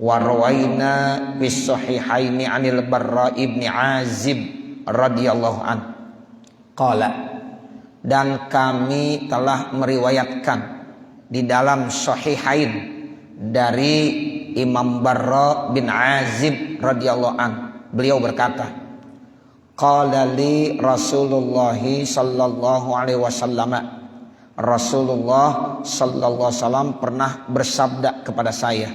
Wa rawaina bis sahihaini 'anil Barra ibni Azib radhiyallahu an. Qala, dan kami telah meriwayatkan di dalam sahihain dari Imam Barra bin Azib radhiyallahu an. Beliau berkata, qala li Rasulullah sallallahu alaihi wasallam, Rasulullah sallallahu alaihi wasallam pernah bersabda kepada saya,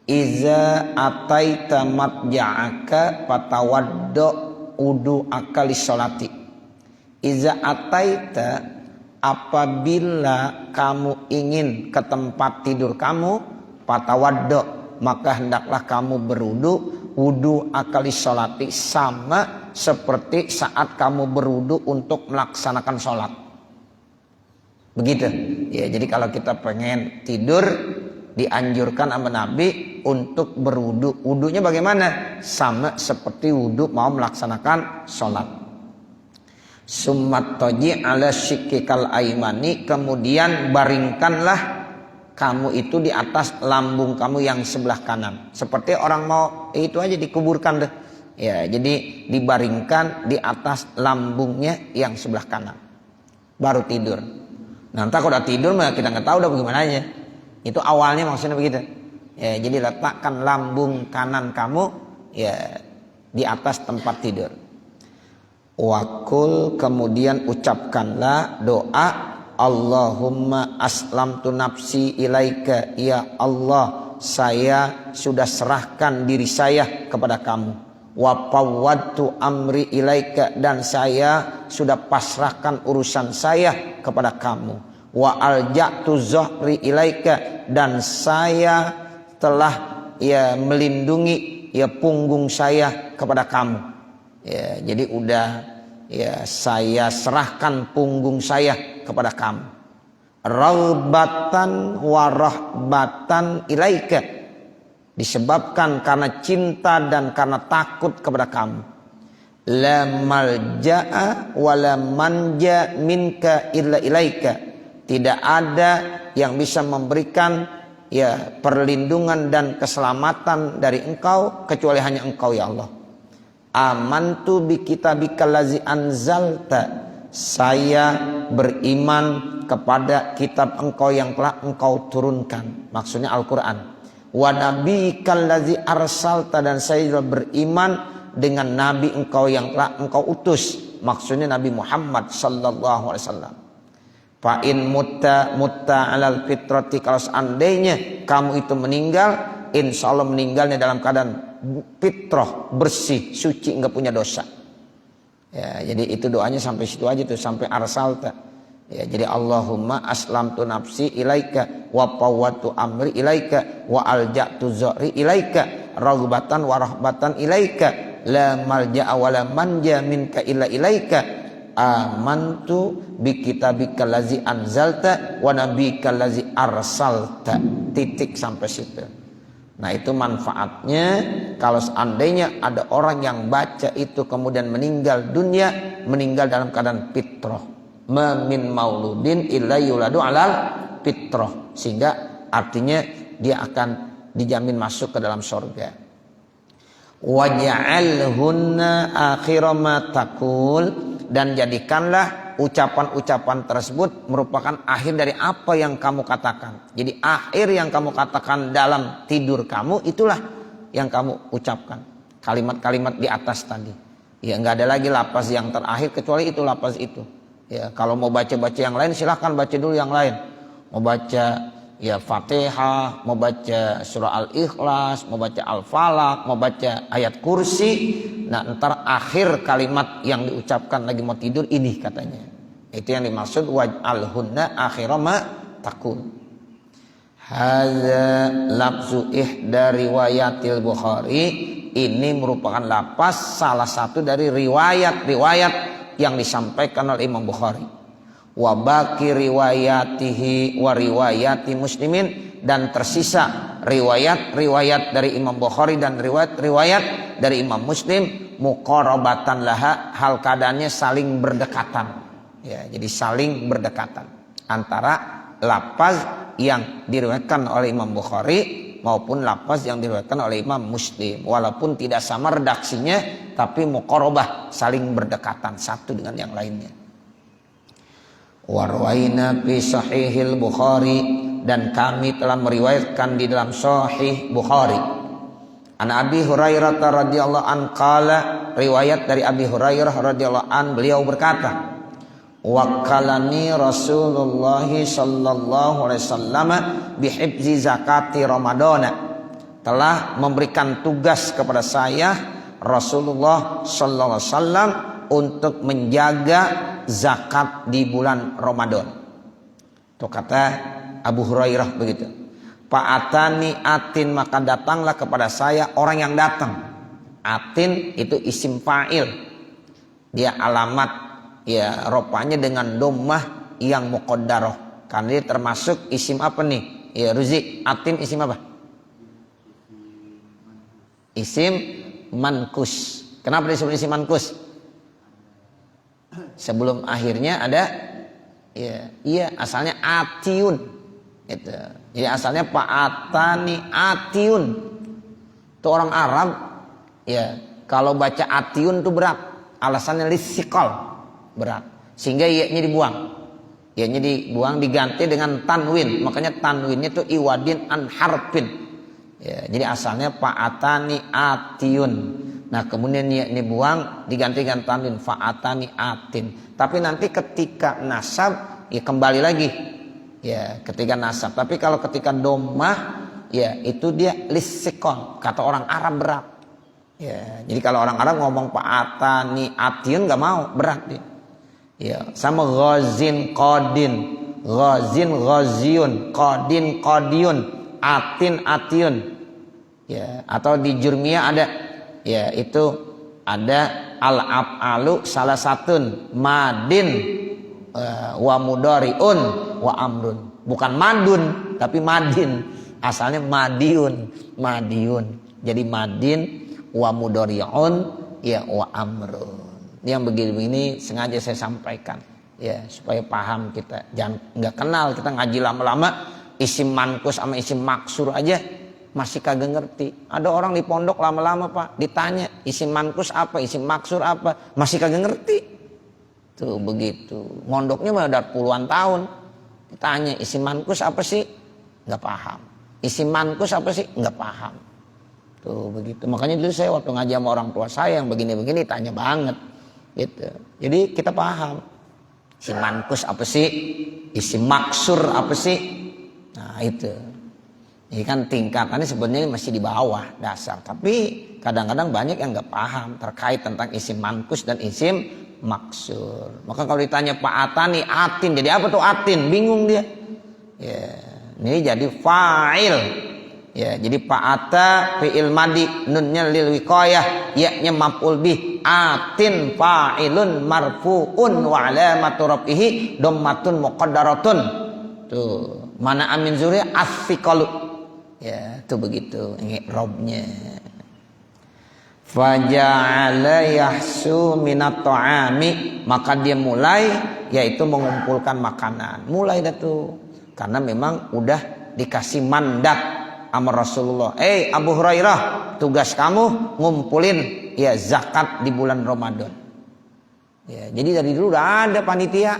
iza ataita matja'aka fatawaddo udu akali sholati. Iza ataita, apabila kamu ingin ke tempat tidur kamu, fatawaddo, maka hendaklah kamu berwudu, wudu akali sholati, sama seperti saat kamu berwudu untuk melaksanakan sholat. Begitu ya. Jadi kalau kita pengen tidur, dianjurkan sama Nabi untuk berwudu. Wudunya bagaimana? Sama seperti wudu mau melaksanakan sholat. Summat toji ala syikikal aimani, kemudian baringkanlah kamu itu di atas lambung kamu yang sebelah kanan. Seperti orang mau itu aja dikuburkan deh. Ya, jadi dibaringkan di atas lambungnya yang sebelah kanan. Baru tidur. Nah, entah kalau udah tidur mah kita nggak tahu udah bagaimana aja. Itu awalnya maksudnya begitu. Ya, jadi letakkan lambung kanan kamu ya di atas tempat tidur. Wakul, kemudian ucapkanlah doa, Allahumma aslamtu nafsi ilaika, ya Allah, saya sudah serahkan diri saya kepada kamu. Wa fawwadtu amri ilaika, dan saya sudah pasrahkan urusan saya kepada kamu. Wa alja'tu zahri ilaika, dan saya telah ya melindungi ya punggung saya kepada kamu. Ya, jadi udah ya saya serahkan punggung saya kepada kamu. Raghbatan wa rahbatan ilaika, disebabkan karena cinta dan karena takut kepada kamu. La malja'a wa la manja minka illa ilaika, tidak ada yang bisa memberikan ya perlindungan dan keselamatan dari engkau kecuali hanya engkau ya Allah. Amantu bi kitabikal ladzi anzalta, saya beriman kepada kitab engkau yang telah engkau turunkan, maksudnya Al-Qur'an. Wa nabiyyikal ladzi arsalta, dan saya juga beriman dengan nabi engkau yang telah engkau utus, maksudnya Nabi Muhammad sallallahu alaihi wasallam. Fa in mutta alal fitrati, kalau seandainya kamu itu meninggal, insya Allah meninggalnya dalam keadaan fitrah, bersih, suci, enggak punya dosa. Ya, jadi itu doanya sampai situ aja tuh, sampai arsalta. Ya, jadi Allahumma aslamtu nafsi ilaika wa fawwadtu amri ilaika wa alja'tu zahri ilaika raghbatan wa rahbatan ilaika la malja'a wa la manja minka illa ilaika. Amantu bi kitabikal ladzi anzalta wa nabiyyikal ladzi arsalta, titik sampai situ. Nah, itu manfaatnya kalau seandainya ada orang yang baca itu kemudian meninggal dunia, meninggal dalam keadaan fitrah. Ma min mauludin illa yuladu alal fitrah, sehingga artinya dia akan dijamin masuk ke dalam surga. Waj'alhunna akhira ma taqul, dan jadikanlah ucapan-ucapan tersebut merupakan akhir dari apa yang kamu katakan. Jadi akhir yang kamu katakan dalam tidur kamu, itulah yang kamu ucapkan. Kalimat-kalimat di atas tadi. Ya, nggak ada lagi lafaz yang terakhir kecuali itu lafaz itu. Ya, kalau mau baca-baca yang lain silahkan baca dulu yang lain. Mau baca ya Fatihah, mau baca surah Al-Ikhlas, mau baca Al-Falaq, mau baca ayat kursi. Nah, ntar akhir kalimat yang diucapkan lagi mau tidur ini katanya. Itu yang dimaksud waj'alhunna akhira ma taqul. Hadza lafzu ihda riwayatil Bukhari, ini merupakan lapas salah satu dari riwayat-riwayat yang disampaikan oleh Imam Bukhari. Wa baqi riwayatihi wa riwayati Muslimin, dan tersisa riwayat-riwayat dari Imam Bukhari dan riwayat-riwayat dari Imam Muslim muqarabatan laha, hal keadaannya saling berdekatan. Ya, jadi saling berdekatan antara lafaz yang diriwayatkan oleh Imam Bukhari maupun lafaz yang diriwayatkan oleh Imam Muslim. Walaupun tidak sama redaksinya, tapi muqarabah, saling berdekatan satu dengan yang lainnya. Warwaina fi sahihil Bukhari, dan kami telah meriwayatkan di dalam Sahih Bukhari. An Abi Hurairah radhiyallahu an qala, riwayat dari Abi Hurairah radhiyallahu an, beliau berkata, Wakkalani Rasulullah sallallahu alaihi wasallam bihifzi zakati Ramadana, telah memberikan tugas kepada saya Rasulullah sallallahu alaihi wasallam untuk menjaga zakat di bulan Ramadan. Itu kata Abu Hurairah begitu. Fa'atani atin, maka datanglah kepada saya orang yang datang. Atin itu isim fa'il, dia alamat, ya rupanya dengan dhammah yang muqaddarah, karena dia termasuk isim apa nih? Ya Ruzik, atin isim apa? Isim mankus. Kenapa disebut isim mankus? Sebelum akhirnya ada iya asalnya atiun itu. Jadi asalnya fa'atani atiun. Itu orang Arab ya, kalau baca atiun itu berat, alasannya lisikal, berat, sehingga iya-nya dibuang. Iya-nya dibuang, diganti dengan tanwin. Makanya tanwinnya itu iwadin an harfin. Ya, jadi asalnya fa'atani atiun. Nah kemudian iya-nya dibuang, diganti dengan tanwin fa'atani atin. Tapi nanti ketika nasab ya kembali lagi. Ya, ketika nasab. Tapi kalau ketika dhammah ya itu dia lisikal, kata orang Arab berat. Ya, jadi kalau orang Arab ngomong fa'atani atiun nggak mau, berat dia. Ya, sama ghazin qadin, ghazin ghaziun, qadin qadiyun, atin atiun. Ya, atau di Jurmiyah ada, ya itu ada al-af'alu salah satun madin wa mudariun wa amrun. Bukan madun tapi madin, asalnya madiun, madiun. Jadi madin wa mudariun ya wa amrun. Yang begini-begini sengaja saya sampaikan ya supaya paham kita. Jangan nggak kenal, kita ngaji lama-lama isim mankus sama isim maksur aja masih kagak ngerti. Ada orang di pondok lama-lama Pak ditanya isim mankus apa, isim maksur apa, masih kagak ngerti. Tuh begitu. Mondoknya mah udah puluhan tahun. Ditanya isim mankus apa sih? Nggak paham. Isim mankus apa sih? Nggak paham. Tuh begitu. Makanya dulu saya waktu ngaji sama orang tua saya yang begini-begini tanya banget. Gitu. Jadi kita paham isim mankus apa sih, isim maksur apa sih. Nah itu. Ini kan tingkatannya sebenarnya masih di bawah dasar. Tapi kadang-kadang banyak yang nggak paham terkait tentang isim mankus dan isim maksur. Maka kalau ditanya Pak Atani atin, jadi apa tuh atin? Bingung dia. Ya, ini jadi fa'il. Ya, jadi fa'ata fi'il madi, nunnya lil wiqayah, ya-nya maf'ul bih, atin fa'ilun marfu'un wa alamatu rafihi dhammatun muqaddaratun. Tuh, mana amin zuri as-siqalu. Ya, itu begitu i'rabnya. Faja'ala yahsu minat ta'ami, maka dia mulai yaitu mengumpulkan makanan. Mulai dah tuh. Karena memang udah dikasih mandat sama Rasulullah. Abu Hurairah, tugas kamu ngumpulin ya zakat di bulan Ramadan. Ya, jadi dari dulu udah ada panitia.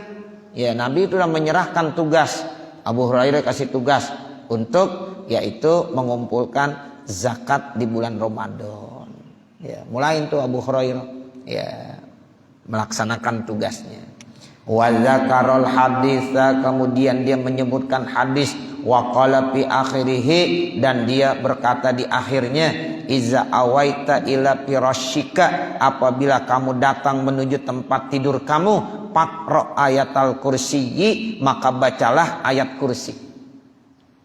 Ya, Nabi itu udah menyerahkan tugas. Abu Hurairah kasih tugas untuk yaitu mengumpulkan zakat di bulan Ramadan. Ya, mulai itu Abu Hurairah ya melaksanakan tugasnya. Wa dzakarul haditsa, kemudian dia menyebutkan hadis. Wa qala fi akhirih, dan dia berkata di akhirnya, iza awaita ila firasyika, apabila kamu datang menuju tempat tidur kamu, faqra ayatal kursiyyi, maka bacalah ayat kursi.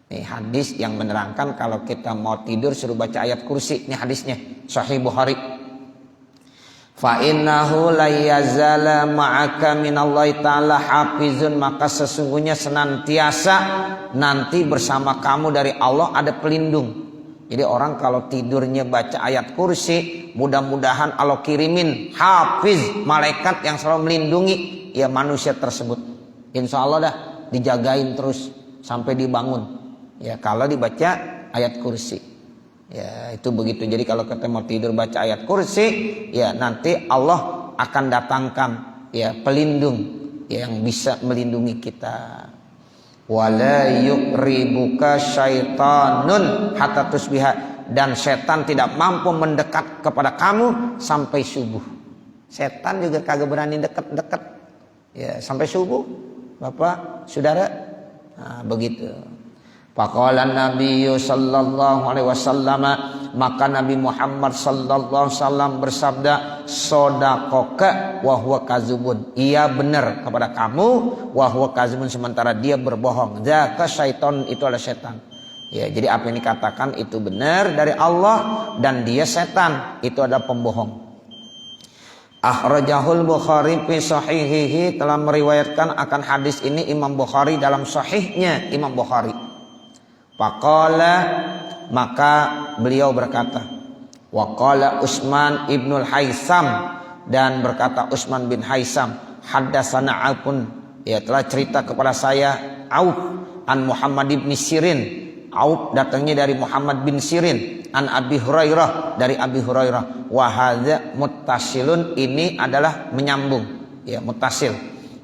Ini hadis yang menerangkan kalau kita mau tidur suruh baca ayat kursi. Ini hadisnya Sahih Bukhari. Fa innahu la yazala ma'aka minallahi ta'ala hafizun, maka sesungguhnya senantiasa nanti bersama kamu dari Allah ada pelindung. Jadi orang kalau tidurnya baca ayat kursi, mudah-mudahan Allah kirimin hafiz, malaikat yang selalu melindungi ya manusia tersebut. Insya Allah dah dijagain terus sampai dibangun. Ya kalau dibaca ayat kursi. Ya, itu begitu. Jadi kalau kita mau tidur baca ayat kursi, ya nanti Allah akan datangkan ya pelindung yang bisa melindungi kita. Wala yuqribuka syaitanun hatta tusbiha, dan setan tidak mampu mendekat kepada kamu sampai subuh. Setan juga kagak berani dekat-dekat ya sampai subuh. Bapak, Saudara, nah, begitu. Faqala Nabi sallallahu alaihi wasallam, maka Nabi Muhammad sallallahu alaihi wasallam bersabda, "Shadaqaka wa huwa kazubun." Ia benar kepada kamu, wa huwa kazubun, sementara dia berbohong. Zaka syaiton, itu adalah setan. Ya, jadi apa yang dikatakan itu benar dari Allah dan dia setan, itu adalah pembohong. Akhrajahul Bukhari fi sahihihi, telah meriwayatkan akan hadis ini Imam Bukhari dalam sahihnya Imam Bukhari. Faqala, maka beliau berkata, wa qala Utsman ibnul Haisam, dan berkata Utsman bin Haisam, haddatsana Aufun, ya telah cerita kepada saya Auf an Muhammad bin Sirin. Auf datangnya dari Muhammad bin Sirin, an Abi Hurairah, dari Abi Hurairah. Wa hadza muttasilun, ini adalah menyambung, ya muttasil.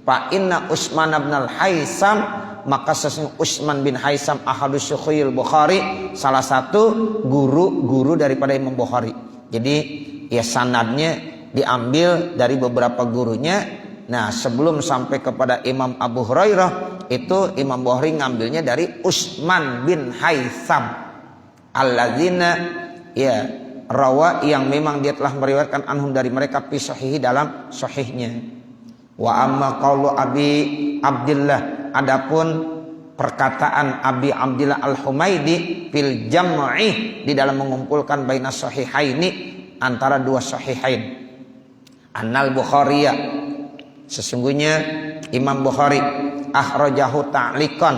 Fa inna Utsman bin Haisam, maka sesungguhnya Utsman bin Haisam ahadus syuyukhil Bukhari, salah satu guru-guru daripada Imam Bukhari. Jadi ya sanadnya diambil dari beberapa gurunya. Nah, sebelum sampai kepada Imam Abu Hurairah, itu Imam Bukhari ngambilnya dari Utsman bin Haisam alladzina, ya rawa, yang memang dia telah meriwayatkan anhum dari mereka fi sahihi, dalam sahihnya. Wa amma qaulu Abi Abdillah, adapun perkataan Abi Abdillah Al-Humaidi fil jam'i, di dalam mengumpulkan baina sahihaini, antara dua sahihain. Annal Bukhariya, sesungguhnya Imam Bukhari akhrajahu ta'liqan,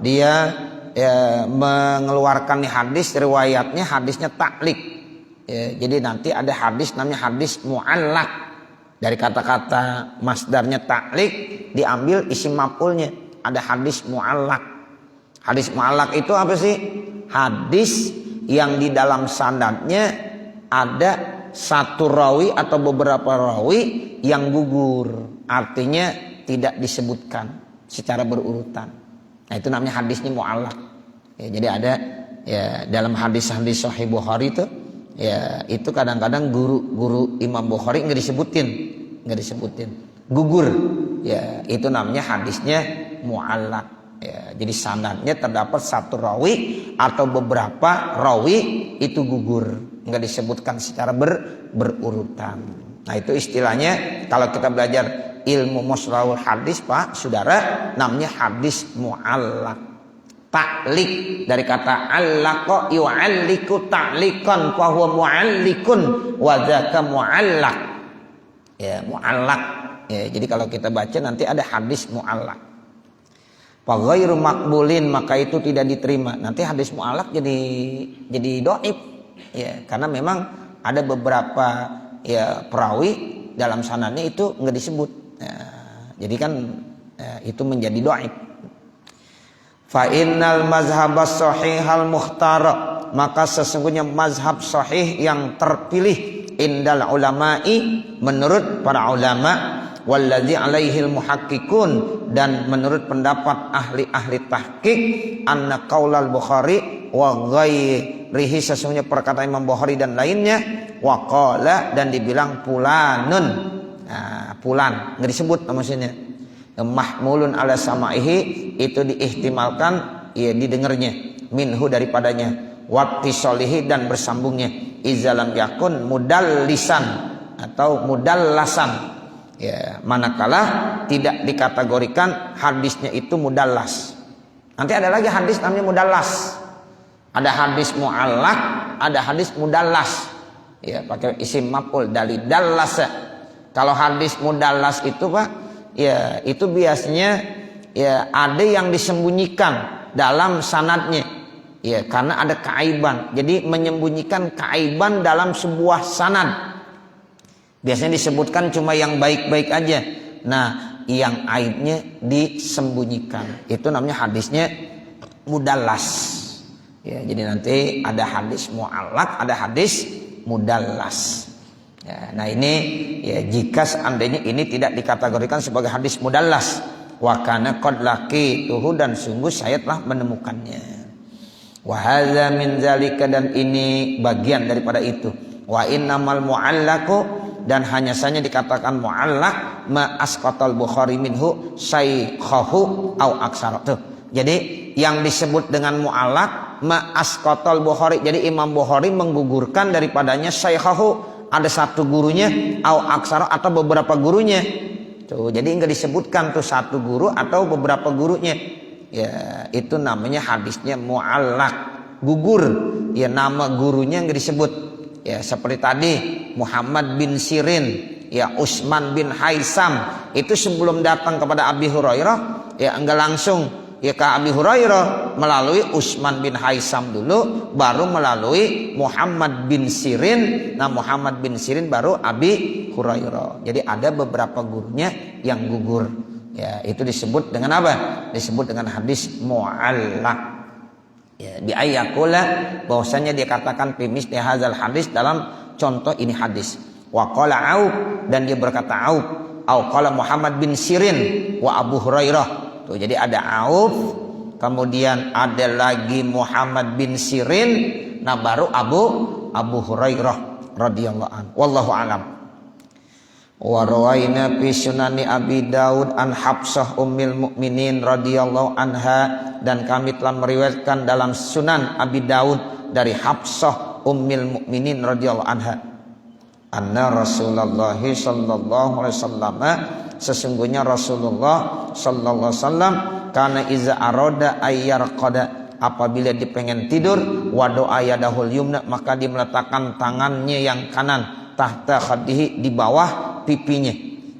dia mengeluarkan hadis, riwayatnya hadisnya ta'liq. Ya, jadi nanti ada hadis namanya hadis mu'allaq. Dari kata-kata masdarnya ta'liq diambil isim maf'ulnya, ada hadis mu'allaq. Hadis mu'allaq itu apa sih? Hadis yang di dalam sanadnya ada satu rawi atau beberapa rawi yang gugur, artinya tidak disebutkan secara berurutan. Nah, itu namanya hadisnya mu'allaq. Ya, jadi ada ya dalam hadis-hadis Sahih Bukhari itu, ya itu kadang-kadang guru-guru Imam Bukhari nggak disebutin, gugur. Ya, itu namanya hadisnya mu'allaq. Ya, jadi sanadnya terdapat satu rawi atau beberapa rawi itu gugur, nggak disebutkan secara berurutan. Nah, itu istilahnya kalau kita belajar ilmu mustalahul hadis, Pak, Saudara, namanya hadis mu'allaq. Ta'liq dari kata allaqa yu'alliqu ta'liqan fa huwa mu'alliqun wa dzaka mu'allaq. Ya, mu'allaq. Ya, jadi kalau kita baca nanti ada hadis mu'allaq. Fa ghairu maqbulin, maka itu tidak diterima. Nanti hadis mu'allaq jadi dhaif. Ya, karena memang ada beberapa ya perawi dalam sanadnya itu enggak disebut. Ya, jadi kan itu menjadi dhaif. Fa innal mazhabas sahihal mukhtar, maka sesungguhnya mazhab sahih yang terpilih indal ulama'i, menurut para ulama, wallazi alaihil muhaqqiqun, dan menurut pendapat ahli-ahli tahqiq, anna qaulal Bukhari wa ghairihi, sesungguhnya perkataan Imam Bukhari dan lainnya, wa qala, dan dibilang fulanun. Nah, fulan enggak disebut maksudnya. Mahmulun ala samaihi, itu diihtimalkan ya didengarnya, minhu daripadanya, wattisolihi, dan bersambungnya, izalam yakun mudallisan atau mudallasan, ya manakala tidak dikategorikan hadisnya itu mudallas. Nanti ada lagi hadis namanya mudallas, ada hadis mu'allaq, ada hadis mudallas, ya pakai isim maf'ul dari dallasa. Kalau hadis mudallas itu, Pak, ya itu biasanya ya ada yang disembunyikan dalam sanadnya, ya karena ada keaiban. Jadi menyembunyikan keaiban dalam sebuah sanad. Biasanya disebutkan cuma yang baik-baik aja. Nah, yang aibnya disembunyikan. Itu namanya hadisnya mudallas. Ya, jadi nanti ada hadis mu'allaq, ada hadis mudallas. Ya, nah ini ya, jika seandainya ini tidak dikategorikan sebagai hadis mudallas, wa kana qad laqituhu, dan sungguh saya telah menemukannya. Wa hadza min zalika, dan ini bagian daripada itu. Wa innamal mu'allaqu, dan hanya saja dikatakan mu'allaq ma asqatal Bukhari minhu shaykhahu au aksara. Tuh. Jadi yang disebut dengan mu'allaq ma asqatal Bukhari, jadi Imam Bukhari menggugurkan daripadanya shaykhahu, ada satu gurunya, au aksara, atau beberapa gurunya. Tuh, jadi enggak disebutkan tuh satu guru atau beberapa gurunya. Ya, itu namanya hadisnya mu'allaq, gugur. Ya, nama gurunya enggak disebut. Ya, seperti tadi Muhammad bin Sirin, ya Utsman bin Haisam, itu sebelum datang kepada Abi Hurairah, ya enggak langsung ya ke Abi Hurairah, melalui Utsman bin Haisam dulu, baru melalui Muhammad bin Sirin. Nah, Muhammad bin Sirin baru Abi Hurairah. Jadi ada beberapa gurunya yang gugur. Ya, itu disebut dengan apa? Disebut dengan hadis mu'allaq. Ya, bi ayyakula, bahwasanya dia katakan pimis di hadzal hadis, dalam contoh ini hadis. Wa qala Auf, dan dia berkata Auf, au qala Muhammad bin Sirin wa Abu Hurairah. Tuh, jadi ada Auf, kemudian ada lagi Muhammad bin Sirin, nah baru Abu Hurairah radhiyallahu anhu. Wallahu alam. Wa rawaina fi sunani Abi Daud an Hafsah ummil mukminin radhiyallahu anha, dan kami telah meriwayatkan dalam Sunan Abi Daud dari Hafsah ummil mukminin radhiyallahu anha, anna Rasulullah sallallahu alaihi wasallam, sesungguhnya Rasulullah sallallahu alaihi wasallam, kana iza arada ayyar qada, apabila dia pengen tidur, wa doa yadahul yumna, maka dia meletakkan tangannya yang kanan, tahta khaddihi, di bawah pipinya.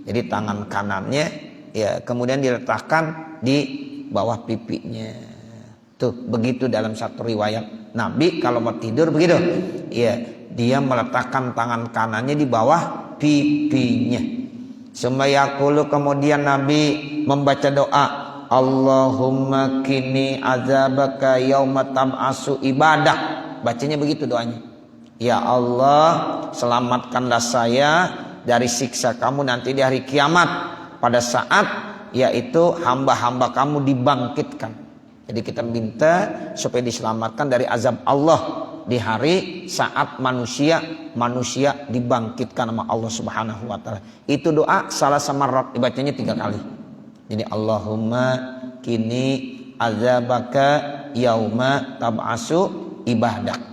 Jadi tangan kanannya ya kemudian diletakkan di bawah pipinya. Tuh, begitu dalam satu riwayat Nabi kalau mau tidur begitu. Ya, dia meletakkan tangan kanannya di bawah pipinya. Sumayaqulu, kemudian Nabi membaca doa, Allahumma kini azabaka yauma tab'asu ibadah. Bacanya begitu doanya. Ya Allah, selamatkanlah saya dari siksa kamu nanti di hari kiamat, pada saat yaitu hamba-hamba kamu dibangkitkan. Jadi kita minta supaya diselamatkan dari azab Allah di hari saat manusia dibangkitkan sama Allah Subhanahu wa taala. Itu doa salah samarat, dibacanya 3 kali. Jadi Allahumma kini azabaka yauma tab'asu ibadak.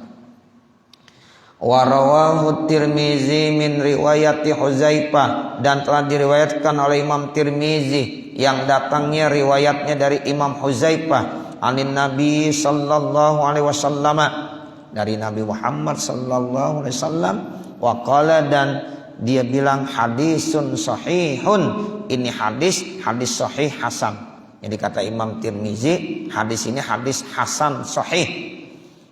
Wa rawahu Tirmizi min riwayati Huzaifah, dan telah diriwayatkan oleh Imam Tirmizi yang datangnya riwayatnya dari Imam Huzaifah, anin Nabi sallallahu alaihi wasallam, dari Nabi Muhammad sallallahu alaihi wasallam, wa qala, dan dia bilang hadisun sahihun, ini hadis sahih hasan. Jadi kata Imam Tirmizi, hadis ini hadis hasan sahih.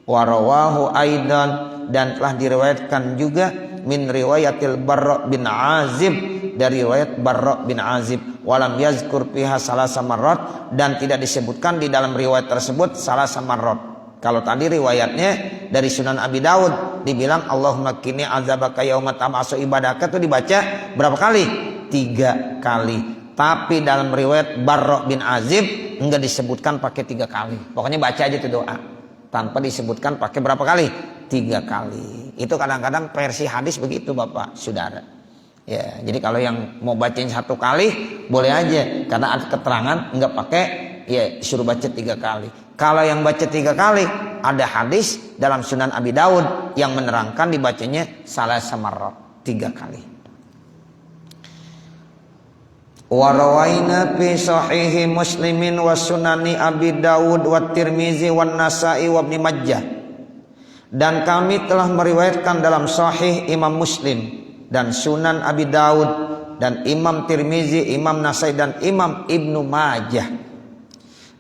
Wa rawahu aidan, dan telah diriwayatkan juga min riwayatil Barra bin Azib, dari riwayat Barra bin Azib, walam yazkur fiha salasa marrat, dan tidak disebutkan di dalam riwayat tersebut salasa marrat. Kalau tadi riwayatnya dari Sunan Abi Daud dibilang Allahumma qini azabaka yauma tab'asu ibadaka, itu dibaca berapa kali? 3 kali. Tapi dalam riwayat Barra bin Azib enggak disebutkan pakai 3 kali. Pokoknya baca aja itu doa tanpa disebutkan pakai berapa kali? 3 kali. Itu kadang-kadang versi hadis begitu Bapak Saudara. Ya, jadi kalau yang mau bacain 1 kali boleh aja, karena ada keterangan enggak pakai, ya suruh baca 3 kali. Kalau yang baca 3 kali, ada hadis dalam Sunan Abi Daud yang menerangkan dibacanya salasa marrat, 3 kali. Wa rawaina fi sahihi Muslimin wa sunani Abi Daud wa Tirmizi wa Nasa'i wa Ibnu Majah. Dan kami telah meriwayatkan dalam sahih Imam Muslim dan Sunan Abi Daud dan Imam Tirmizi, Imam Nasa'i dan Imam Ibnu Majah.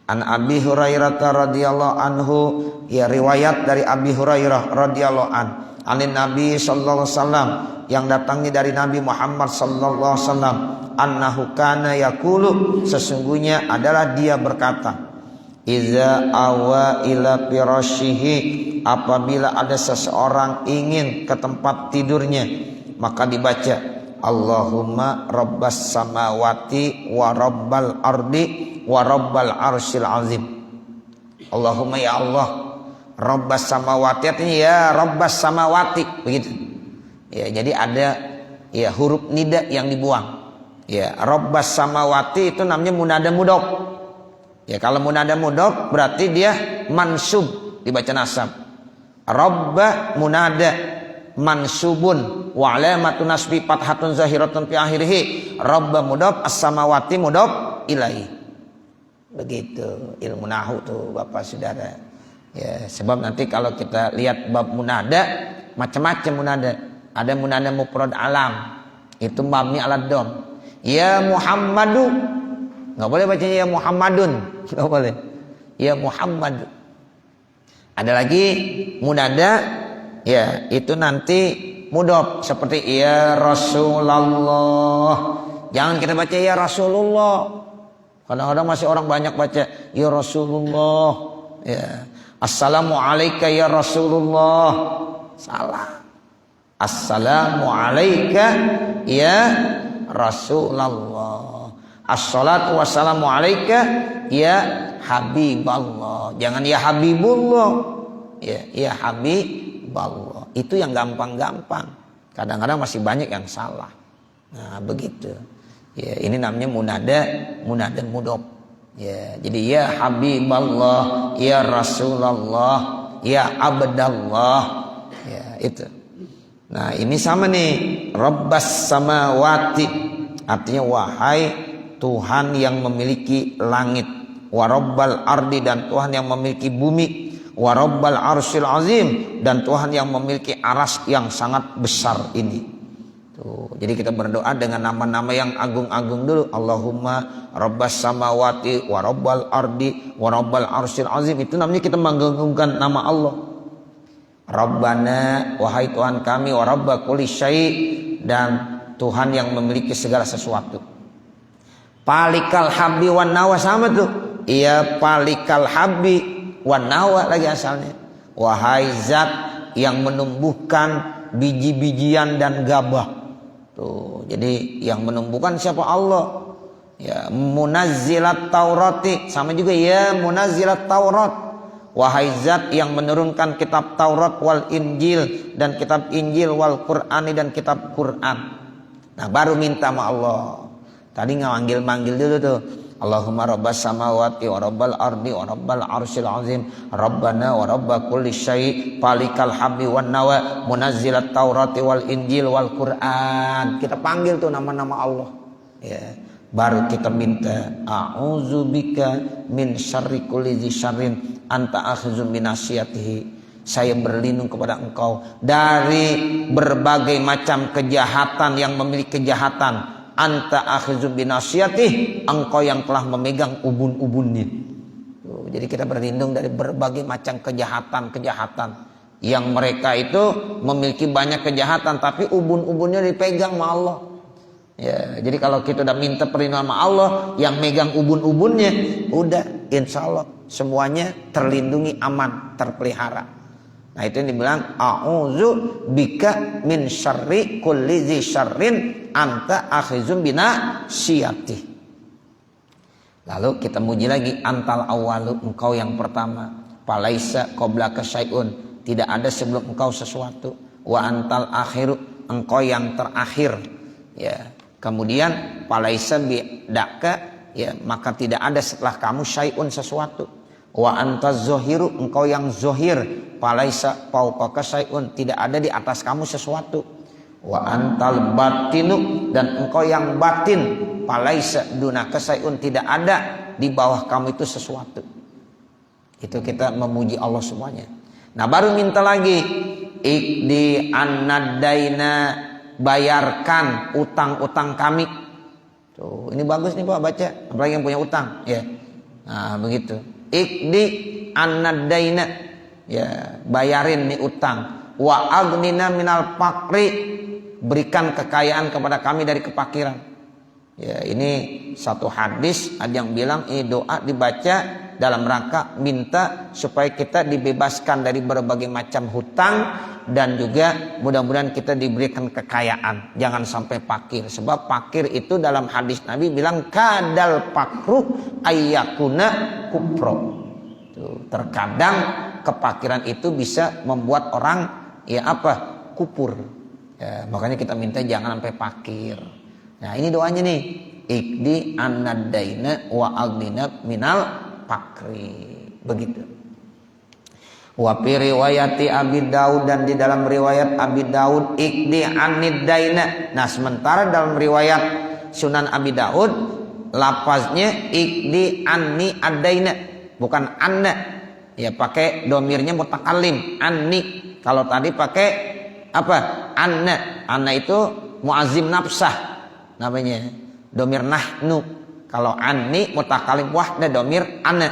An Abi Hurairah radhiyallahu anhu, ya riwayat dari Abi Hurairah radhiyallahu an, anin Nabi sallallahu alaihi wasallam, yang datangnya dari Nabi Muhammad sallallahu alaihi wasallam, annahu kana yaqulu, sesungguhnya adalah dia berkata, Iza awa ila firashihi, apabila ada seseorang ingin ke tempat tidurnya, maka dibaca Allahumma rabbas samawati wa rabbal ardi wa rabbal arsyil azim. Allahumma ya Allah, rabbas samawati, artinya ya rabbas samawati, begitu. Ya, jadi ada ya huruf nida yang dibuang. Ya, rabbas samawati itu namanya munada mudhof. Ya, kalau munada mudhof berarti dia mansub, dibaca nasab. Rabba munada mansubun wa alamatun nasbi fathatun zahiratun fi akhirih. Rabba mudhof, as-samawati mudhof ilaihi. Begitu ilmu nahwu tuh Bapak Saudara. Ya, sebab nanti kalau kita lihat bab munada, macam-macam munada. Ada munada mufrad alam, itu mabni ala dom. Ya Muhammadu, nggak boleh bacanya ya Muhammadun, nggak boleh. Ya Muhammad. Ada lagi munada, ya itu nanti mudhof seperti ya Rasulullah. Jangan kita baca ya Rasulullah. Kadang-kadang masih orang banyak baca ya Rasulullah. Ya. Assalamu alayka ya Rasulullah. Salah. Assalamu alayka ya Rasulullah. Assalatu wassalamu alayka ya Habiballah. Jangan ya Habibullah. Ya Habiballah. Itu yang gampang-gampang. Kadang-kadang masih banyak yang salah. Nah, begitu. Ya, ini namanya munada mudhof. Ya, jadi ya Habiballah, ya Rasulullah, ya Abdallah. Ya, itu. Nah, ini sama nih, Rabbas samawati, artinya wahai Tuhan yang memiliki langit, wa rabbal ardi, dan Tuhan yang memiliki bumi, wa rabbal arsyil azim, dan Tuhan yang memiliki aras yang sangat besar ini. Tuh, jadi kita berdoa dengan nama-nama yang agung-agung dulu. Allahumma rabbas samawati wa rabbal ardi wa rabbal arsyil azim. Itu namanya kita mengagungkan nama Allah. Rabbana, wahai Tuhan kami, wa rabba kulli syai', dan Tuhan yang memiliki segala sesuatu. Palikal habbi wan nawa, sama tuh. Iya, palikal habbi wan nawa lagi asalnya. Wahai zat yang menumbuhkan biji-bijian dan gabah. Tuh, jadi yang menumbuhkan siapa? Allah. Ya, munazzilat taurati, sama juga ya munazzilat taurat. Wahai zat yang menurunkan kitab Taurat wal Injil, dan kitab Injil wal Qur'ani, dan kitab Qur'an. Nah, baru minta sama Allah. Tadi manggil dulu tuh. Allahumma rabbas samawati wa rabbal ardi wa rabbal arsyil azim, Rabbana wa rabba kulli syai', falikal habbi wan nawa, munazzilat Taurati wal Injil wal Qur'an. Kita panggil tuh nama-nama Allah. Ya. Baru kita minta a'udzubika min syarri kulli dzi syarrin anta akhizum binasiyatihi. Saya berlindung kepada Engkau dari berbagai macam kejahatan yang memiliki kejahatan. Anta akhizum binasiyatihi, Engkau yang telah memegang ubun-ubunnya. Jadi kita berlindung dari berbagai macam kejahatan-kejahatan yang mereka itu memiliki banyak kejahatan, tapi ubun-ubunnya dipegang sama Allah. Ya, jadi kalau kita udah minta perlindungan sama Allah yang megang ubun-ubunnya, udah insya Allah semuanya terlindungi, aman, terpelihara. Nah, itu yang dibilang a'udzu bika min syarri kulli dzi syarrin anta akhizum bina syiyati. Lalu kita muji lagi, antal awalu, Engkau yang pertama, falaisa qablaka syai'un, tidak ada sebelum Engkau sesuatu, wa antal akhiru, Engkau yang terakhir. Ya. Kemudian falaisa bidaka, ya, maka tidak ada setelah kamu syai'un, sesuatu. Wa antaz zahiru, Engkau yang zahir, falaisa fauqaka syai'un, tidak ada di atas kamu sesuatu. Wa antal batinu, dan Engkau yang batin, falaisa dunaka syai'un, tidak ada di bawah kamu itu sesuatu. Itu kita memuji Allah semuanya. Nah, baru minta lagi, ikdi annadaina, bayarkan utang-utang kami. Tuh, ini bagus nih Pak baca, apalagi yang punya utang, ya. Nah, begitu. Ikdi annadaina, ya, bayarin nih utang. Wa aghnina minal faqri, berikan kekayaan kepada kami dari kefakiran. Ya, ini satu hadis ada yang bilang ini doa dibaca dalam rangka minta supaya kita dibebaskan dari berbagai macam hutang dan juga mudah-mudahan kita diberikan kekayaan. Jangan sampai fakir, sebab fakir itu dalam hadis Nabi bilang kadal pakruh ayyakuna kupro. Tuh, terkadang kefakiran itu bisa membuat orang kupur. Ya, makanya kita minta jangan sampai fakir. Nah, ini doanya nih. Ikdi annadaina wa aghnina minal fakri. Begitu. Wa fi riwayati Abi Daud, dan di dalam riwayat Abi Daud ikdi annidaina. Nah, sementara dalam riwayat Sunan Abi Daud lafaznya ikdi anni adaina, bukan anna. Ya, pakai domirnya mutakallim anni. Kalau tadi pakai apa? Anna. Anna itu muazzim nafsah namanya. Domir nahnu. Kalau anni mutakallim wahda domir ana.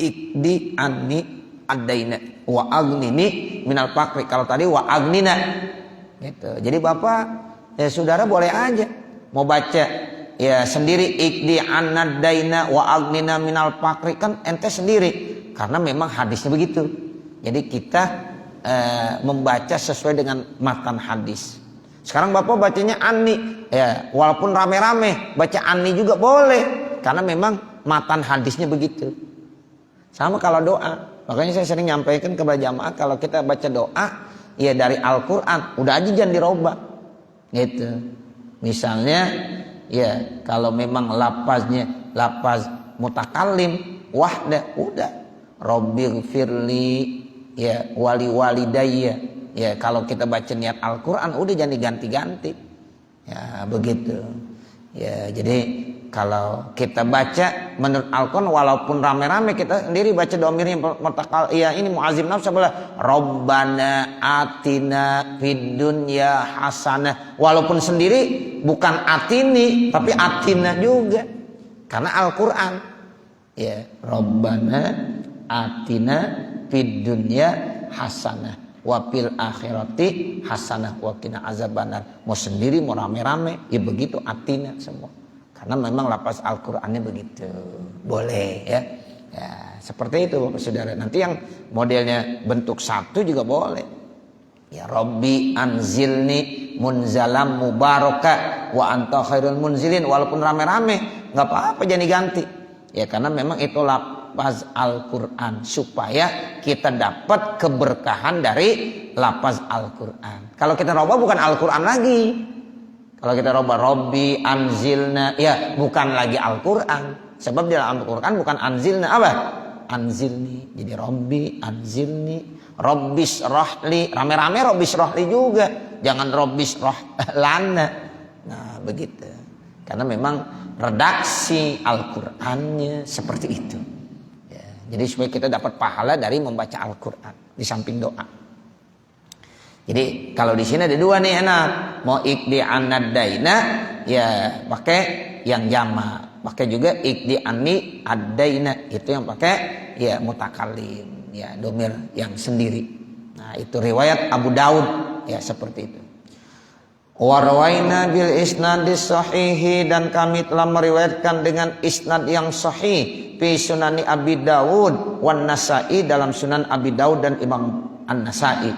Ikdi anni adaina wa aghnini minal fakri. Kalau tadi wa aghnina. Gitu. Jadi Bapak ya saudara boleh aja mau baca ya sendiri ikdi annadaina wa aghnina minal fakri, kan ente sendiri karena memang hadisnya begitu. Jadi kita membaca sesuai dengan matan hadis. Sekarang Bapak bacanya Ani, ya walaupun rame-rame baca Ani juga boleh karena memang matan hadisnya begitu. Sama kalau doa, makanya saya sering nyampaikan kepada jamaah kalau kita baca doa ya dari Al-Quran, udah aja jangan dirubah gitu. Misalnya ya kalau memang lafaznya lafaz mutakallim wahda, udah Rabbighfirli ya wali walidayya. Ya kalau kita baca niat Al-Quran udah jangan diganti-ganti. Ya begitu. Ya jadi kalau kita baca menurut Al-Quran walaupun rame-rame kita sendiri baca domirnya mutakal ya ini muazim nafs sebelah Rabbana atina fid dunya hasanah, walaupun sendiri bukan atini tapi atina juga karena Al-Quran. Ya Rabbana atina fid dunya hasanah wa fil akhirati hasanah wa qina azabannar. Mau sendiri mau rame-rame ya begitu atina semua. Karena memang lafaz Al-Qur'annya begitu. Boleh ya. Ya, seperti itu Bapak Saudara. Nanti yang modelnya bentuk satu juga boleh. Ya Rabbi anzilni munzalam mubaraka wa anta khairul munzilin, walaupun rame-rame enggak apa-apa jangan diganti. Ya karena memang itu lafaz Al-Quran supaya kita dapat keberkahan dari lafaz Al-Quran. Kalau kita robah bukan Al-Quran lagi. Kalau kita robah Robbi anzilna ya bukan lagi Al-Quran. Sebab di dalam Al-Quran bukan anzilna apa? Anzilni. Jadi Robbi anzilni, Robbis rohli, rame-rame Robbis rohli juga. Jangan Robbis roh lana. Nah begitu. Karena memang redaksi Al-Qur'annya seperti itu. Ya, jadi supaya kita dapat pahala dari membaca Al-Qur'an di samping doa. Jadi kalau di sini ada dua nih enak. Mau ikdi annadaina ya pakai yang jama. Pakai juga ikdi anni adaina, itu yang pakai ya mutakallim, ya domir yang sendiri. Nah, itu riwayat Abu Daud ya seperti itu. Warwaina bil isnadis sahihi, dan kami telah meriwayatkan dengan isnad yang sahih fi sunani Abi Dawud wan Nasa'i, dalam sunan Abi Dawud dan Imam An-Nasa'i,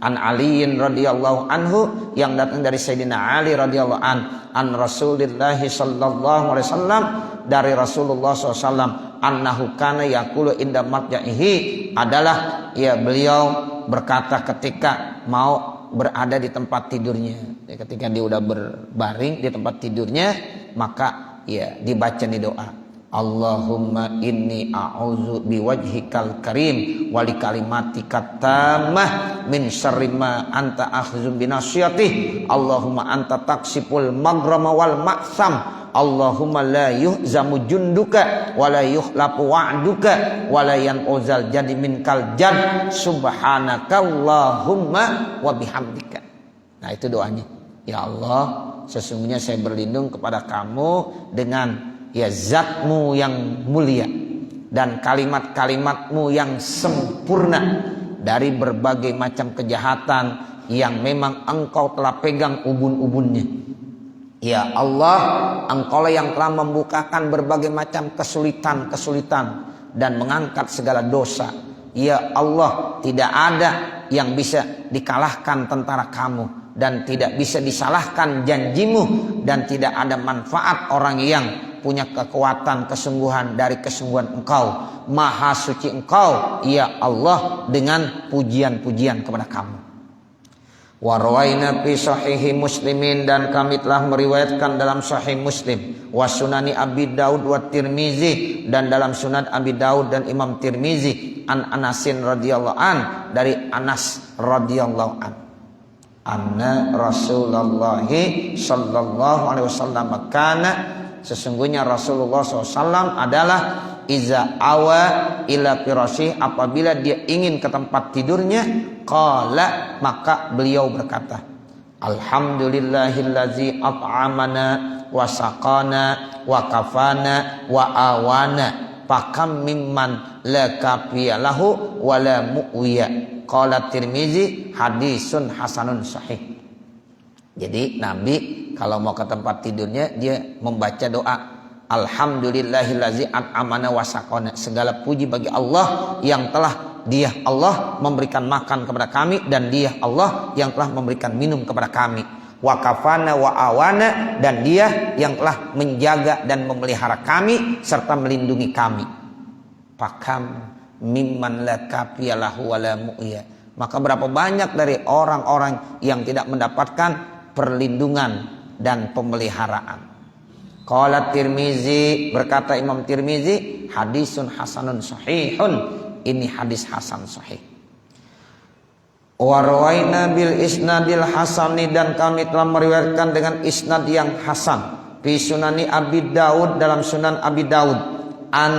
an Aliin radhiyallahu anhu, yang datang dari Sayyidina Ali radhiyallahu an Rasulillah sallallahu alaihi wasallam, dari Rasulullah SAW, annahu kana yaqulu inda matja'ihi, adalah ya beliau berkata ketika mau berada di tempat tidurnya. Ketika dia udah berbaring di tempat tidurnya, maka ya dibaca nih doa, Allahumma inni a'udzu biwajhikal karim wa li kalimatika tammah min syarri ma anta akhzum binasiyatih. Allahumma anta taksipul magrama wal ma'sam. Allahumma la yuhzamu junduka wa la yuhlapu wa'duka wa la yan'uzal jadi minkal jad subhanaka Allahumma wa bihamdika. Nah itu doanya. Ya Allah, sesungguhnya saya berlindung kepada kamu dengan ya zatmu yang mulia dan kalimat-kalimatmu yang sempurna dari berbagai macam kejahatan yang memang engkau telah pegang ubun-ubunnya. Ya Allah, engkaulah yang telah membukakan berbagai macam kesulitan-kesulitan dan mengangkat segala dosa. Ya Allah, tidak ada yang bisa dikalahkan tentara kamu, dan tidak bisa disalahkan janjimu, dan tidak ada manfaat orang yang punya kekuatan kesungguhan dari kesungguhan Engkau. Maha suci Engkau ya Allah, dengan pujian-pujian kepada kamu. Wa rawaina fi sahihi Muslimin, dan kami telah meriwayatkan dalam sahih Muslim, wa sunani Abi Daud wa Tirmizi, dan dalam sunan Abi Daud dan Imam Tirmizi, an Anasin radhiyallahu an, dari Anas radhiyallahu an, anna Rasulullah sallallahu alaihi wasallam kana, sesungguhnya Rasulullah SAW adalah iza awa ila firasih, apabila dia ingin ke tempat tidurnya, qala, maka beliau berkata, alhamdulillahillazi at'amana wa saqana wa kafana wa awana, pakam mimman la kafiya lahu wa la mu'wiya. Qala Tirmizi hadisun hasanun sahih. Jadi Nabi kalau mau ke tempat tidurnya, dia membaca doa, alhamdulillahillazi at'amana wa saqana, segala puji bagi Allah yang telah Dia Allah memberikan makan kepada kami, dan Dia Allah yang telah memberikan minum kepada kami. Wa kafana wa awana, dan Dia yang telah menjaga dan memelihara kami serta melindungi kami. Pakam mimman la kafiya lahu wa la mu'ya, maka berapa banyak dari orang-orang yang tidak mendapatkan perlindungan dan pemeliharaan. Qala Tirmizi, berkata Imam Tirmizi, hadisun hasanun sahihun, ini hadis hasan sahih. Wa rawaina bil isnadil hasani, dan kami telah meriwayatkan dengan isnad yang hasan, fi sunani Abi Daud, dalam sunan Abi Daud, an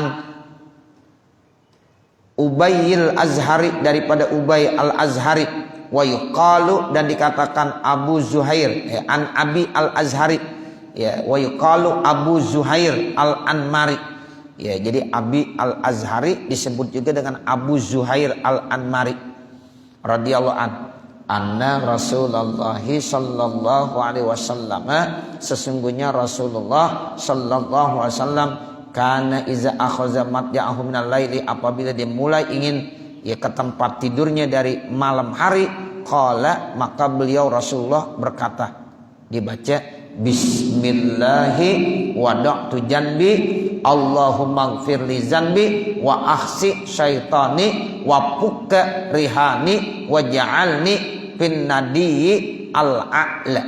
Ubayil Azhari, daripada Ubay al Azhari, wa yuqalu, dan dikatakan Abu Zuhair, an Abi al Azhari, ya, wa yuqalu Abu Zuhair al Anmari, ya, jadi Abi al Azhari disebut juga dengan Abu Zuhair al Anmari radhiyallahu an, anna Rasulullah sallallahu alaihi wasallam, sesungguhnya Rasulullah sallallahu alaihi wasallam, kana iza akhadha matja'ahu minal laili, apabila dia mulai ingin ya ke tempat tidurnya dari malam hari, qala, maka beliau Rasulullah berkata, dibaca bismillahi wada'tu janbi Allahumma gfir li zanbi wa ahsi syaitani wa pukka rihani wa ja'alni fin nadiyyi al-a'la.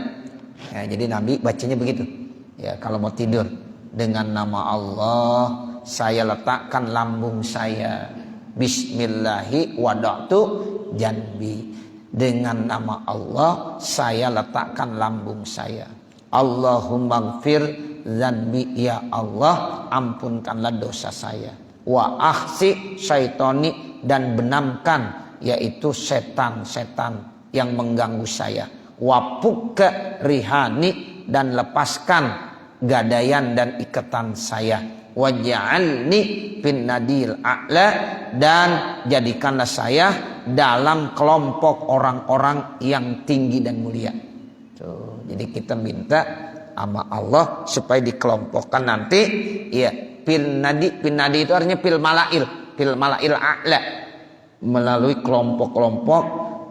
Ya, jadi Nabi bacanya begitu ya kalau mau tidur, dengan nama Allah saya letakkan lambung saya, bismillahi wada'tu janbi, dengan nama Allah saya letakkan lambung saya, Allahumma gfir zanbi, ya Allah ampunkanlah dosa saya, wa ahsi syaitoni, dan benamkan yaitu setan-setan yang mengganggu saya, wa pukka rihani, dan lepaskan gadaian dan ikatan saya, waj'alni fin nadil a'la, dan jadikanlah saya dalam kelompok orang-orang yang tinggi dan mulia. Tuh, jadi kita minta sama Allah supaya dikelompokkan nanti ya fil nadi itu artinya fil malail a'la, melalui kelompok-kelompok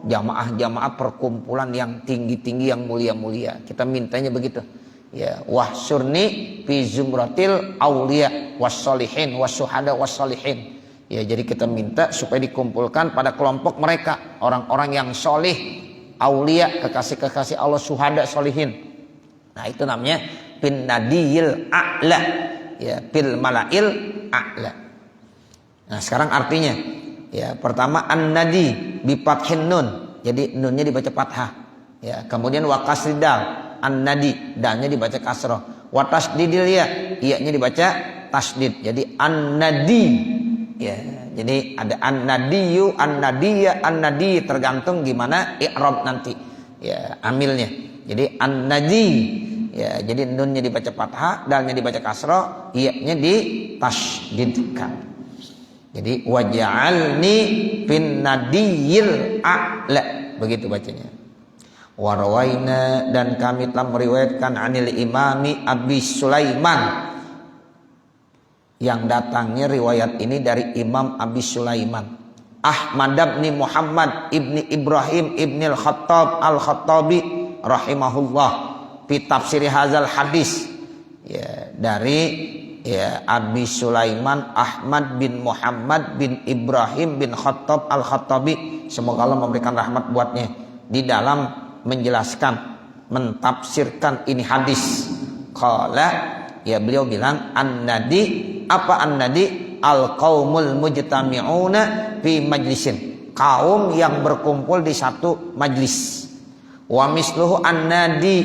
jamaah-jamaah perkumpulan yang tinggi-tinggi, yang mulia-mulia. Kita mintanya begitu. Ya, wahsurni fi zumratil auliya wassalihin wassuhada wassalihin. Ya, jadi kita minta supaya dikumpulkan pada kelompok mereka, orang-orang yang solih, aulia, kekasih-kekasih Allah, syuhada, solihin. Nah, itu namanya bin nadiyil a'la, ya, bil malail a'la. Nah, sekarang artinya, ya, pertama an-nadi bi fathin nun, jadi nunnya dibaca fathah, ya, kemudian wa kasridal, an-nadi, dalnya dibaca kasroh, wa tasdidil ya, iya-nya dibaca tasdid, jadi an-nadi, ya, jadi ada an-nadiyu, an-nadiyya, an-nadi, tergantung gimana i'rab nanti, ya, amilnya. Jadi an-nadi, ya, jadi nunnya dibaca fathah, dalnya dibaca kasroh, iya-nya ditasdidkan. Jadi waj'alni fin nadiyil a'la, begitu bacanya. Warawaina, dan kami telah meriwayatkan anil imami Abi Sulaiman, yang datangnya riwayat ini dari Imam Abi Sulaiman Ahmad bin Muhammad ibni Ibrahim ibni al-Khattab al-Khattabi rahimahullah fi tafsir hadzal hadis, ya, dari ya Abi Sulaiman Ahmad bin Muhammad bin Ibrahim bin Khattab al-Khattabi, semoga Allah memberikan rahmat buatnya, di dalam menjelaskan mentafsirkan ini hadis. Qala, ya beliau bilang an-nadi, apa an-nadi? Al-qaumul mujtami'una fi majlisin, kaum yang berkumpul di satu majlis. Wa misluhu an-nadi,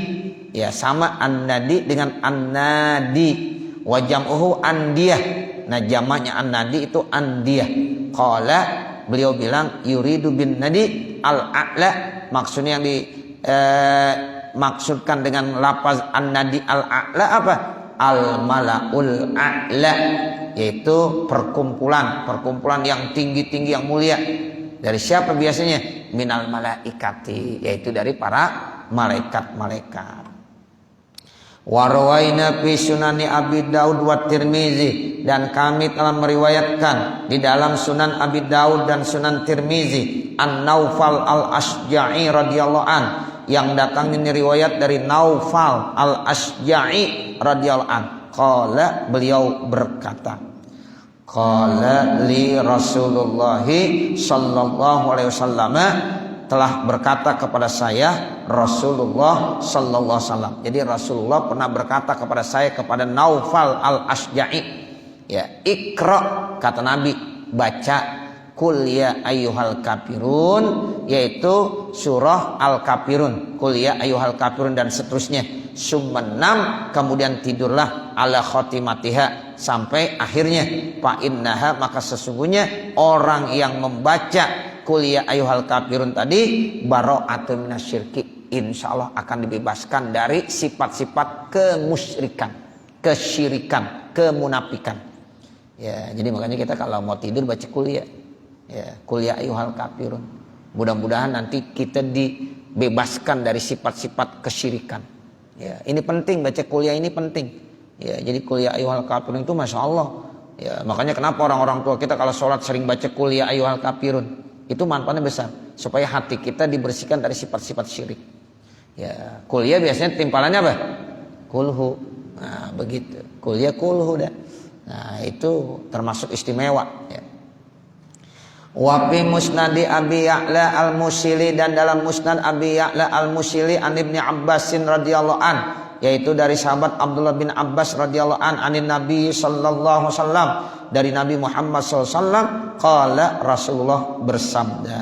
ya sama an-nadi dengan an-nadi. Wa jam'uhu andiyah, nah jamaknya an-nadi itu andiyah. Qala, beliau bilang yuridu bin nadi al-a'la, maksudnya yang maksudkan dengan lafaz an-nadi al-a'la apa? Al-mala'ul a'la, yaitu perkumpulan yang tinggi-tinggi yang mulia. Dari siapa biasanya? Minal malaikati, yaitu dari para malaikat-malaikat. Wa rawaina fi sunani Abi Daud wa Tirmizi, dan kami telah meriwayatkan di dalam Sunan Abi Daud dan Sunan Tirmizi An-Naufal Al-Asja'i radhiyallahu an, yang datang ini riwayat dari Naufal Al-Asja'i radhiyallahu an. Qala, beliau berkata, qala li Rasulullah sallallahu alaihi wasallam, telah berkata kepada saya Rasulullah sallallahu alaihi wasallam. Jadi Rasulullah pernah berkata kepada saya, kepada Naufal Al-Asja'i, ya, Iqra, kata Nabi, baca Qul ya ayyuhal kafirun, yaitu surah Al-Kafirun, Qul ya ayyuhal kafirun dan seterusnya. Summenam, kemudian tidurlah ala khotimatiha, sampai akhirnya. Fa innaha, maka sesungguhnya orang yang membaca Qul ya ayyuhal kafirun tadi bara'atun minasyirki, insyaallah akan dibebaskan dari sifat-sifat kemusyrikan, kesyirikan, kemunafikan. Ya, jadi makanya kita kalau mau tidur baca Qul ya. Ya, Qul ya ayyuhal kafirun. Mudah-mudahan nanti kita dibebaskan dari sifat-sifat kesyirikan. Ya, ini penting, baca Qul ya ini penting. Ya, jadi Qul ya ayyuhal kafirun itu Masya Allah. Ya, makanya kenapa orang-orang tua kita kalau sholat sering baca Qul ya ayyuhal kafirun, itu manfaatnya besar, supaya hati kita dibersihkan dari sifat-sifat syirik. Ya, Qul ya biasanya timpalannya apa? Kulhu. Nah, begitu. Qul ya kulhu dah. Nah, itu termasuk istimewa, ya. Wa fi musnadi Abi Ya'la al-Musili, dan dalam musnad Abi Ya'la al-Musili an Ibnu Abbasin radhiyallahu an, yaitu dari sahabat Abdullah bin Abbas radhiyallahu an, anin Nabi sallallahu alaihi wasallam, dari Nabi Muhammad sallallahu alaihi wasallam, qala, Rasulullah bersabda,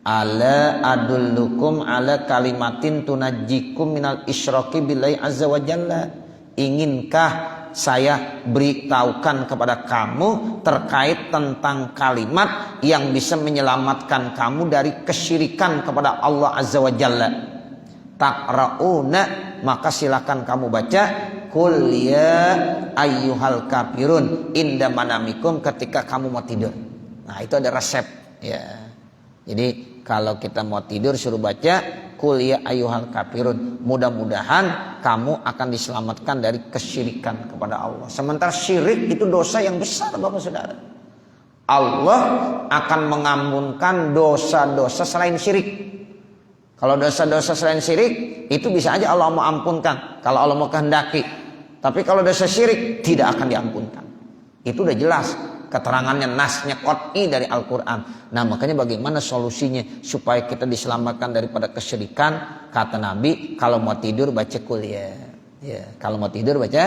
ala adullukum ala kalimatin tunajjikum minal isyraki billahi azza wa jalla, inginkah saya beritahukan kepada kamu terkait tentang kalimat yang bisa menyelamatkan kamu dari kesyirikan kepada Allah azza wa jalla. Taqra'una, maka silakan kamu baca Qul ya ayyuhal kafirun inda manamikum, ketika kamu mau tidur. Nah, itu ada resep, ya. Jadi kalau kita mau tidur suruh baca Qul ya ayyuhal kafirun. Mudah-mudahan kamu akan diselamatkan dari kesyirikan kepada Allah. Sementara syirik itu dosa yang besar, Bapak Saudara. Allah akan mengampunkan dosa-dosa selain syirik. Kalau dosa-dosa selain syirik itu bisa aja Allah mau ampunkan kalau Allah mau kehendaki. Tapi kalau dosa syirik tidak akan diampunkan. Itu udah jelas keterangannya, nasnya qat'i dari Al-Quran. Nah, makanya bagaimana solusinya supaya kita diselamatkan daripada kesyirikan? Kata Nabi, kalau mau tidur baca Qul ya. Ya, kalau mau tidur baca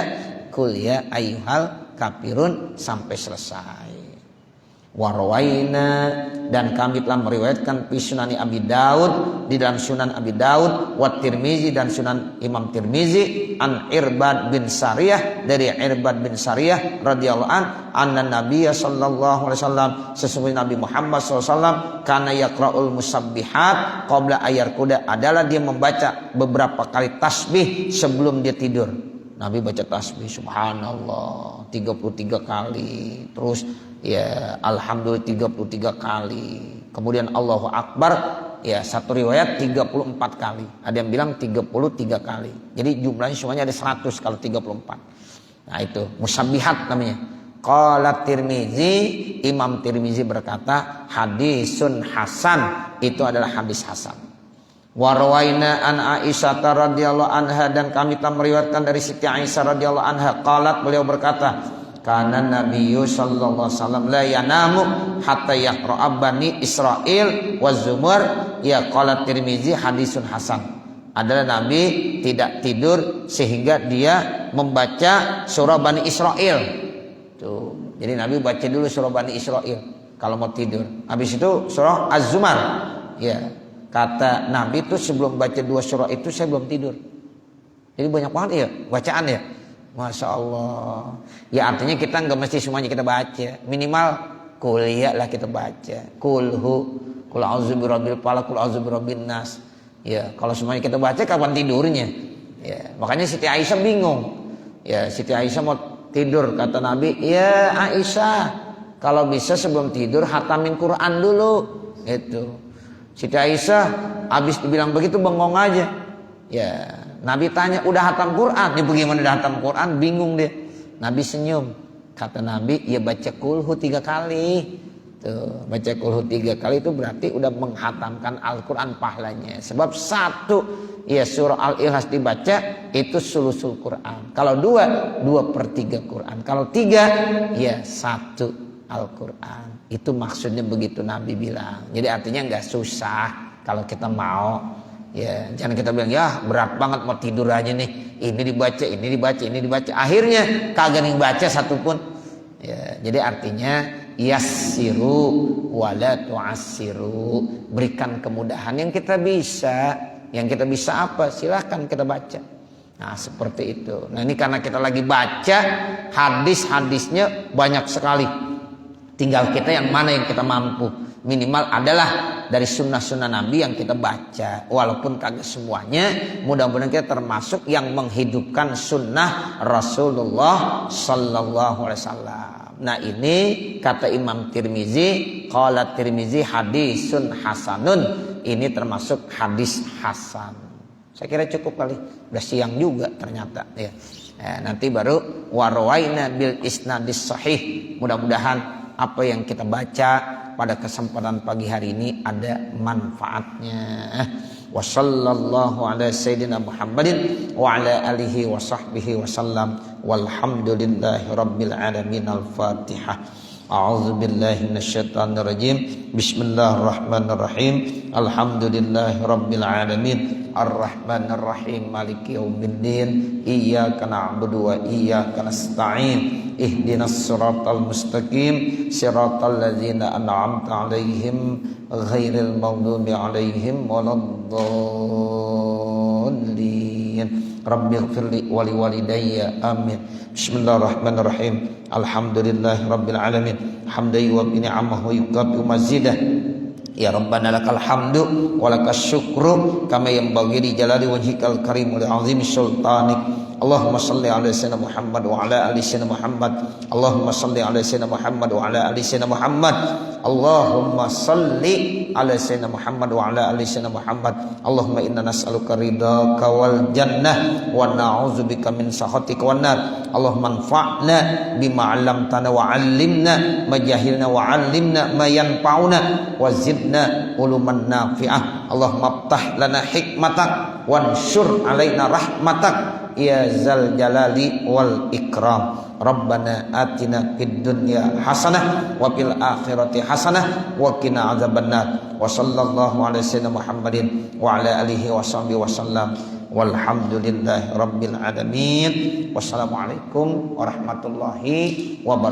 Qul ya ayyuhal kafirun sampai selesai. Warwaina, dan kami telah meriwayatkan fi sunani Abi Daud, di dalam Sunan Abi Daud, wa Tirmizi, dan Sunan Imam Tirmizi, an Irbad bin Sariyah, dari Irbad bin Sariyah radhiyallahu an, anna Nabiya sallallahu alaihi wasallam, sesungguhnya Nabi Muhammad sallallahu alaihi wasallam, kana yaqra'ul musabbihat qabla ayarkuda, adalah dia membaca beberapa kali tasbih sebelum dia tidur. Nabi baca tasbih subhanallah 33 kali, terus ya alhamdulillah 33 kali, kemudian Allahu Akbar, ya satu riwayat 34 kali, ada yang bilang 33 kali. Jadi jumlahnya semuanya ada 100 kalau 34. Nah, itu musabbihat namanya. Qala Tirmizi, Imam Tirmizi berkata hadisun hasan, itu adalah hadis hasan. Wa rawaina an Aisyah radhiyallahu anha, dan kami telah meriwayatkan dari Siti Aisyah radhiyallahu anha qalat, beliau berkata kana Nabiyyu sallallahu alaihi wasallam la yanamu hatta yaqra'a Bani Israil wa Zumar. Ya, qala Tirmizi hadisun hasan, adalah Nabi tidak tidur sehingga dia membaca surah Bani Israil. Tuh, jadi Nabi baca dulu surah Bani Israil kalau mau tidur. Habis itu surah Az-Zumar. Ya, kata Nabi itu sebelum baca dua surah itu saya belum tidur. Jadi banyak banget ya bacaan ya. Masya Allah. Ya artinya kita nggak mesti semuanya kita baca. Minimal kuliah lah kita baca. Kulhu, kul a'udzu birabbil falaq, kul a'udzu birabbin nas. Ya, kalau semuanya kita baca kapan tidurnya? Ya, makanya Siti Aisyah bingung. Ya, Siti Aisyah mau tidur, kata Nabi, ya Aisyah, kalau bisa sebelum tidur hatamin Quran dulu. Itu. Siti Aisyah habis dibilang begitu bengong aja. Ya, Nabi tanya, udah hatam Quran? Ya bagaimana udah hatam Quran? Bingung dia. Nabi senyum. Kata Nabi, ya baca kulhu 3 kali. Tuh, baca kulhu 3 kali itu berarti udah menghatamkan Al-Quran pahalanya. Sebab 1 ya surah Al-Ikhlas dibaca itu sulusul Quran. Kalau 2, 2/3 Quran. Kalau 3, ya 1 Al-Quran. Itu maksudnya begitu Nabi bilang. Jadi artinya nggak susah kalau kita mau. Ya, jangan kita bilang ya berat banget mau tidur aja nih. Ini dibaca, ini dibaca, ini dibaca. Akhirnya kagak nih baca satupun. Ya, jadi artinya yassiru wala tu'assiru, berikan kemudahan yang kita bisa. Yang kita bisa apa? Silahkan kita baca. Nah seperti itu. Nah ini karena kita lagi baca hadis-hadisnya banyak sekali. Tinggal kita yang mana yang kita mampu. Minimal adalah dari sunnah-sunnah Nabi yang kita baca. Walaupun kagak semuanya, mudah-mudahan kita termasuk yang menghidupkan sunnah Rasulullah Sallallahu Alaihi Wasallam. Nah ini kata Imam Tirmizi, qala Tirmizi hadisun hasanun, ini termasuk hadis hasan. Saya kira cukup kali, udah siang juga ternyata ya. Nanti baru warwaina bil isnadis sahih. Mudah-mudahan apa yang kita baca pada kesempatan pagi hari ini ada manfaatnya. Wa sallallahu ala sayyidina Muhammadin wa ala alihi wa sahbihi wa sallam. Walhamdulillahi rabbil alamin. Al-Fatihah. A'udzu billahi minasyaitonir rajim. Bismillahirrahmanirrahim. Alhamdulillahi rabbil alamin. Ar-Rahmanir Rahim. Maliki yaumiddin. Iyyaka na'budu wa iyyaka nasta'in. Ihdinas siratal mustaqim. Siratal ladzina an'amta 'alaihim ghairil maghdubi 'alaihim waladdallin. Rabbighfirli wa liwalidayya. Amin. Bismillahirrahmanirrahim. Alhamdulillahi rabbil alamin. Hamdan yuwaffi ni'amahu wa yukafi mazidah. Ya Rabbana lakal hamdu wa lakas syukru kama yanbaghi li jalali wajhikal karim wa li azimi sultanik. Allahumma salli ala sayyidina Muhammad wa ala ali sayyidina Muhammad. Allahumma salli ala sayyidina Muhammad wa ala ali sayyidina Muhammad. Allahumma salli ala sayyidina Muhammad wa ala ali sayyidina Muhammad. Allahumma inna nas'aluka ridhaka wal jannah wa na'udzubika min sakhatika wan nar. Allahumma anfa'na bima 'allamtana wa 'allimna ma jahilna wa 'allimna ma yanfa'una wa zidna uluman nafi'ah. Allahumma aftah lana hikmatak wansyur alaina rahmatak ya zal jalali wal ikram. Rabbana atina fid dunya hasanah wa fil akhirati hasanah wa qina adzabannar. Wa sallallahu ala sayyidina Muhammadin wa ala alihi wa sahbihi wasallam. Walhamdulillahi rabbil alamin. Wassalamualaikum warahmatullahi wabarakatuh.